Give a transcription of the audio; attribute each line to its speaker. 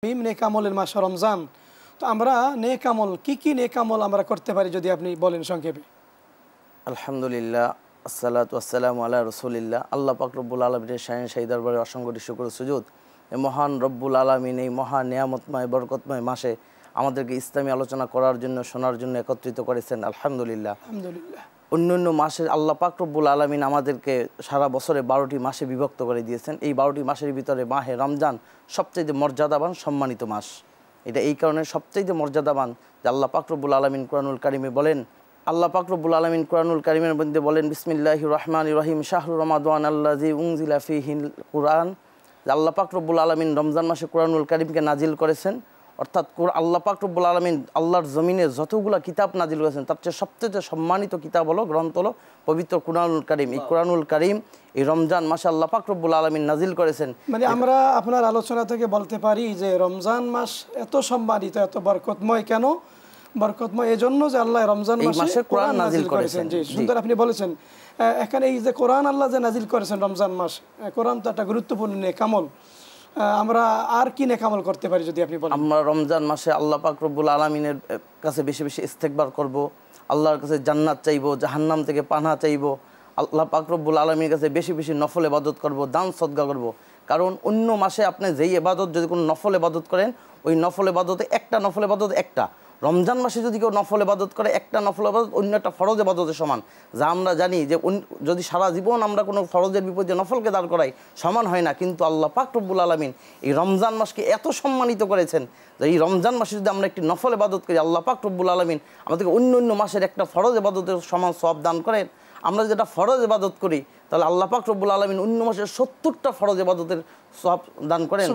Speaker 1: নেক আমলের মাস রমজান। তো আমরা নেক আমল কি নেক আমল আমরা করতে পারি যদি আপনি বলেন সংক্ষেপে।
Speaker 2: আলহামদুলিল্লাহ, আসসালাতু আসসালামু আলা রাসূলিল্লাহ। আল্লাহ পাক রব্বুল আলামিনের শানে সেই দরবারে অসংখ্য শুকর সুজুদ। এই মহান রব্বুল আলামিন এই মহান নিয়ামতময় বরকতময় মাসে আমাদেরকে ইসলামী আলোচনা করার জন্য শোনার জন্য একত্রিত করেছেন। আলহামদুলিল্লাহ।
Speaker 1: আলহামদুলিল্লাহ।
Speaker 2: অন্যান্য মাসে আল্লাহ পাক রব্বুল আলামিন আমাদেরকে সারা বছরে ১২টি মাসে বিভক্ত করে দিয়েছেন। এই ১২টি মাসের ভিতরে মাহে রমজান সবচেয়ে মর্যাদাবান সম্মানিত মাস। এটা এই কারণে সবচেয়ে মর্যাদাবান যে আল্লাহ পাক রব্বুল আলামিন কুরআনুল কারিমে বলেন, আল্লাহ পাক রব্বুল আলামিন কুরআনুল কারিমের মধ্যে বলেন, বিসমিল্লাহির রহমানির রহিম, শাহরু রমাদান আল্লাযী উনজিলা ফীহিল কুরআন। আল্লাহ পাক রব্বুল আলামিন রমজান মাসে কুরআনুল কারিমকে নাজিল করেছেন। অর্থাৎ আল্লাহ পাক রব্বুল আলামিন আল্লাহর জমিনে যতগুলো কিতাব নাজিল করেছেন তার চেয়ে সবচেয়ে সম্মানিত কিতাব হলো, গ্রন্থ হলো পবিত্র কুরআনুল কারিম। এই কুরআনুল কারিম এই রমজান মাসে আল্লাহ পাক রব্বুল আলামিন নাজিল করেছেন।
Speaker 1: মানে আমরা আপনার আলোচনা থেকে বলতে পারি যে রমজান মাস এত সম্মানিত, এত বরকতময়। কেন বরকতময়? এজন্য যে আল্লাহ রমজান মাসে কোরআন নাজিল করেছেন। জি, সুন্দর আপনি বলেছেন। এখানে এই যে কোরআন আল্লাহ যে নাজিল করেছেন রমজান মাস, কোরআন তো একটা গুরুত্বপূর্ণ নেক আমল। আমরা আর কি নেক আমল করতে পারি যদি আপনি বলেন।
Speaker 2: আমরা রমজান মাসে আল্লাহ পাক রব্বুল আলামিনের কাছে বেশি বেশি ইস্তেগফার করব, আল্লাহর কাছে জান্নাত চাইবো, জাহান্নাম থেকে পানাহ চাইবো, আল্লাহ পাক রব্বুল আলামিনের কাছে বেশি বেশি নফল ইবাদত করব, দান সদকা করব। কারণ অন্য মাসে আপনি যেই ইবাদত যদি কোনো নফল ইবাদত করেন, ওই নফল ইবাদতে একটা নফল ইবাদত একটা। রমজান মাসে যদি কেউ নফল ইবাদত করে, একটা নফল ইবাদত অন্য একটা ফরজ ইবাদতের সমান। যা আমরা জানি যে যদি সারা জীবন আমরা কোনো ফরজের বিপরীতে নফলকে দাঁড় করাই, সমান হয় না। কিন্তু আল্লাহ পাক রব্বুল আলামিন এই রমজান মাসকে এত সম্মানিত করেছেন যে এই রমজান মাসে যদি আমরা একটি নফল ইবাদত করি, আল্লাহ পাক রব্বুল আলামিন আমাদেরকে অন্য অন্য মাসের একটা ফরজ ইবাদতের সমান সওয়াব দান করেন। আমরা যেটা ফরজ ইবাদত করি, তাহলে আল্লাহ পাক রব্বুল আলামিন অন্য মাসের ৭০টা ফরজ ইবাদতের সওয়াব দান করেন।